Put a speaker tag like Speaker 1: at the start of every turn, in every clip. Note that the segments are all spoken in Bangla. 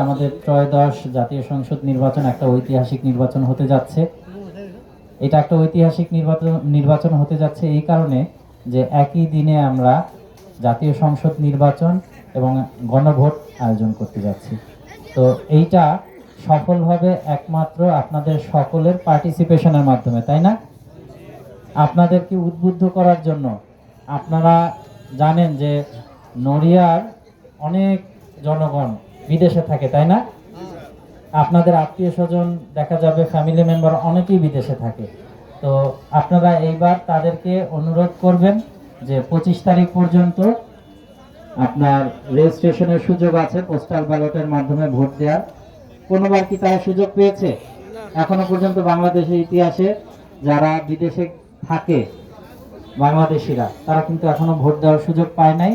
Speaker 1: আমাদের ত্রয়োদশ জাতীয় সংসদ নির্বাচন একটা ঐতিহাসিক নির্বাচন হতে যাচ্ছে। এটা একটা ঐতিহাসিক নির্বাচন হতে যাচ্ছে এই কারণে যে একই দিনে আমরা জাতীয় সংসদ নির্বাচন এবং গণভোট আয়োজন করতে যাচ্ছি। তো এইটা সফল হবে একমাত্র আপনাদের সকলের পার্টিসিপেশনের মাধ্যমে, তাই না? আপনাদেরকে উদ্বুদ্ধ করার জন্য। আপনারা জানেন যে নড়িয়ার অনেক জনগণ বিদেশে থাকে, তাই না? আপনাদের আত্মীয় স্বজন দেখা যাবে, ফ্যামিলি মেম্বার অনেকেই বিদেশে থাকে। তো আপনারা এইবার তাদেরকে অনুরোধ করবেন যে 25 তারিখ পর্যন্ত আপনার রেজিস্ট্রেশনের সুযোগ আছে পোস্টাল ব্যালটের মাধ্যমে ভোট দেওয়ার। কোনোবার কি তারা সুযোগ পেয়েছে? এখনো পর্যন্ত বাংলাদেশের ইতিহাসে যারা বিদেশে থাকে বাংলাদেশিরা, তারা কিন্তু এখনো ভোট দেওয়ার সুযোগ পায় নাই।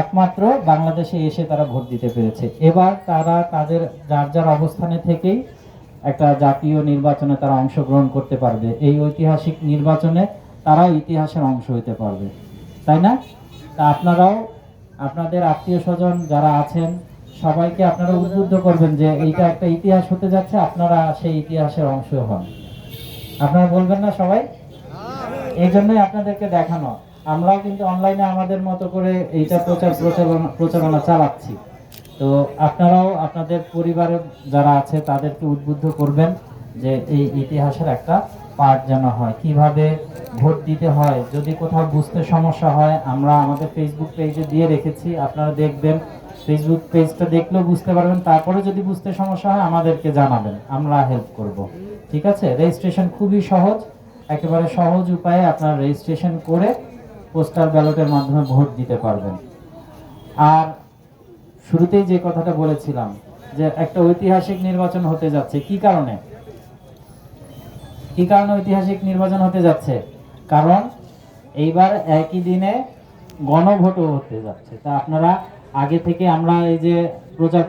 Speaker 1: একমাত্র বাংলাদেশে এসে তারা ভোট দিতে পেরেছে। এবার তারা তাদের যার যার অবস্থানে থেকেই একটা জাতীয় নির্বাচনে তারা অংশগ্রহণ করতে পারবে। এই ঐতিহাসিক নির্বাচনে তারাও ইতিহাসের অংশ হতে পারবে, তাই না? তা আপনারাও আপনাদের আত্মীয় স্বজন যারা আছেন সবাইকে আপনারা উদ্বুদ্ধ করবেন যে এইটা একটা ইতিহাস হতে যাচ্ছে, আপনারা সেই ইতিহাসের অংশ হন। আপনারা বলবেন না সবাই? এই জন্যই আপনাদেরকে দেখানো। আমরাও কিন্তু অনলাইনে আমাদের মতো করে এইটা প্রচারণা চালাচ্ছি। তো আপনারাও আপনাদের পরিবারের যারা আছে তাদেরকে উদ্বুদ্ধ করবেন যে এই ইতিহাসের একটা পার্ট যেন হয়, কিভাবে ভোট দিতে হয়। যদি কোথাও বুঝতে সমস্যা হয়, আমরা আমাদের ফেসবুক পেজে দিয়ে রেখেছি, আপনারা দেখবেন। ফেসবুক পেজটা দেখলেও বুঝতে পারবেন। তারপরে যদি বুঝতে সমস্যা হয় আমাদেরকে জানাবেন, আমরা হেল্প করব। ঠিক আছে? রেজিস্ট্রেশন খুবই সহজ, একেবারে সহজ উপায়ে আপনারা রেজিস্ট্রেশন করে পোস্টাল ব্যালটের মাধ্যমে ভোট দিতে পারবেন। আর শুরুতেই যে কথাটা বলেছিলাম যে একটা ঐতিহাসিক নির্বাচন হতে যাচ্ছে, কি কারণে ঐতিহাসিক নির্বাচন হতে যাচ্ছে? কারণ এইবার একই দিনে গণভোটও হতে যাচ্ছে। তা আপনারা আগে থেকে আমরা এই যে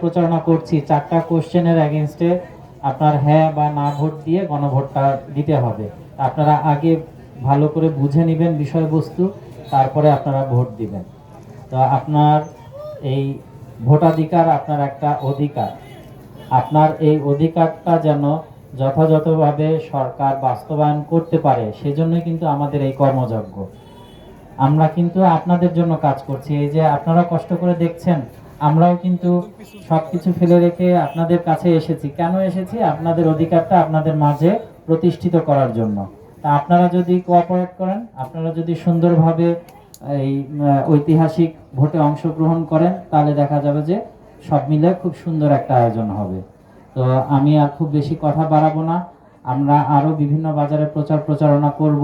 Speaker 1: প্রচারণা করছি, 4টা কোশ্চেনের এগেইনস্টে আপনার হ্যাঁ বা না ভোট দিয়ে গণভোটটা দিতে হবে। আপনারা আগে ভালো করে বুঝে নেবেন বিষয়বস্তু, তারপরে আপনারা ভোট দিবেন। তো আপনার এই ভোটাধিকার আপনার একটা অধিকার। আপনার এই অধিকারটা যেন যথাযথভাবে সরকার বাস্তবায়ন করতে পারে, সেজন্যই কিন্তু আমাদের এই কর্মযজ্ঞ। আমরা কিন্তু আপনাদের জন্য কাজ করছি। এই যে আপনারা কষ্ট করে দেখছেন, আমরাও কিন্তু সবকিছু ফেলে রেখে আপনাদের কাছে এসেছি। কেন এসেছি? আপনাদের অধিকারটা আপনাদের মাঝে প্রতিষ্ঠিত করার জন্য। তা আপনারা যদি কোঅপারেট করেন, আপনারা যদি সুন্দরভাবে এই ঐতিহাসিক ভোটে অংশগ্রহণ করেন, তাহলে দেখা যাবে যে সব মিলে খুব সুন্দর একটা আয়োজন হবে। তো আমি আর খুব বেশি কথা বাড়াবো না। আমরা আরও বিভিন্ন বাজারে প্রচারণা করব।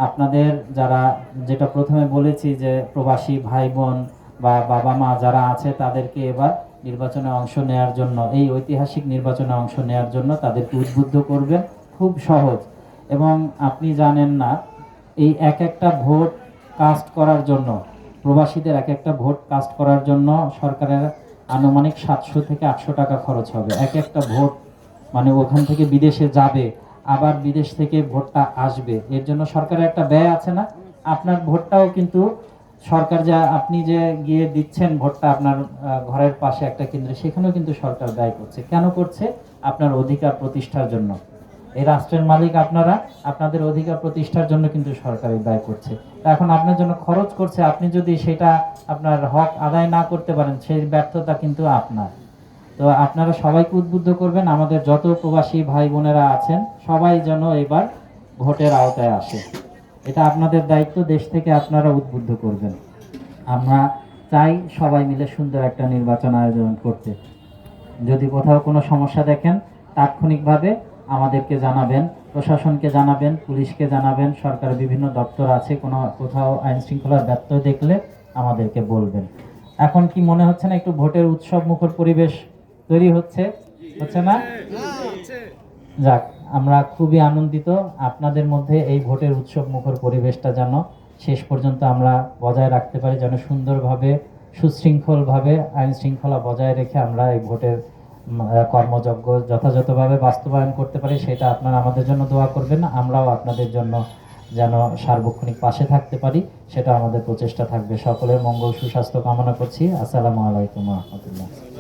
Speaker 1: আপনাদের যারা, যেটা প্রথমে বলেছি যে প্রবাসী ভাই বোন বা বাবা মা যারা আছে, তাদেরকে এবার নির্বাচনে অংশ নেওয়ার জন্য, এই ঐতিহাসিক নির্বাচনে অংশ নেওয়ার জন্য তাদেরকে উদ্বুদ্ধ করবেন। খুব সহজ। এবং আপনি জানেন না, এই এক একটা ভোট কাস্ট করার জন্য, প্রবাসীদের এক একটা ভোট কাস্ট করার জন্য সরকারের আনুমানিক 700 থেকে 800 টাকা খরচ হবে। এক একটা ভোট মানে ওখান থেকে বিদেশে যাবে, আবার বিদেশ থেকে ভোটটা আসবে, এর জন্য সরকারের একটা ব্যয় আছে না? আপনার ভোটটাও কিন্তু সরকার, যা আপনি যে গিয়ে দিচ্ছেন ভোটটা আপনার ঘরের পাশে একটা কেন্দ্রে, সেখানেও কিন্তু সরকার ব্যয় করছে। কেন করছে? আপনার অধিকার প্রতিষ্ঠার জন্য। এই রাষ্ট্রের মালিক আপনারা, আপনাদের অধিকার প্রতিষ্ঠার জন্য কিন্তু সরকার এই ব্যয় করছে। এখন আপনার জন্য খরচ করছে, আপনি যদি সেটা আপনার হক আদায় না করতে পারেন, সেই ব্যর্থতা কিন্তু আপনার। তো আপনারা সবাইকে উদ্বুদ্ধ করবেন, আমাদের যত প্রবাসী ভাই বোনেরা আছেন সবাই যেন এবার ভোটের আওতায় আসে। এটা আপনাদের দায়িত্ব, দেশ থেকে আপনারা উদ্বুদ্ধ করবেন। আমরা চাই সবাই মিলে সুন্দর একটা নির্বাচন আয়োজন করতে। যদি কোথাও কোনো সমস্যা দেখেন, তাৎক্ষণিকভাবে আমাদেরকে জানাবেন, প্রশাসনকে জানাবেন, পুলিশকে জানাবেন, সরকারের বিভিন্ন দপ্তর আছে, কোথাও আইন শৃঙ্খলার ব্যত্যয় দেখলে আমাদেরকে বলবেন। এখন কি মনে হচ্ছে না একটু ভোটের উৎসব মুখর পরিবেশ তৈরি হচ্ছে না? যাক, আমরা খুবই আনন্দিত আপনাদের মধ্যে এই ভোটের উৎসব মুখর পরিবেশটা যেন শেষ পর্যন্ত আমরা বজায় রাখতে পারি, যেন সুন্দরভাবে সুশৃঙ্খলভাবে আইন শৃঙ্খলা বজায় রেখে আমরা এই ভোটের কর্মযজ্ঞ যথাযথভাবে বাস্তবায়ন করতে পারি। সেটা আপনারা আমাদের জন্য দোয়া করবেন। আমরাও আপনাদের জন্য যেন সার্বক্ষণিক পাশে থাকতে পারি, সেটা আমাদের প্রচেষ্টা থাকবে। সকলের মঙ্গল সুস্বাস্থ্য কামনা করছি। আসসালামু আলাইকুম ওয়া রাহমাতুল্লাহ।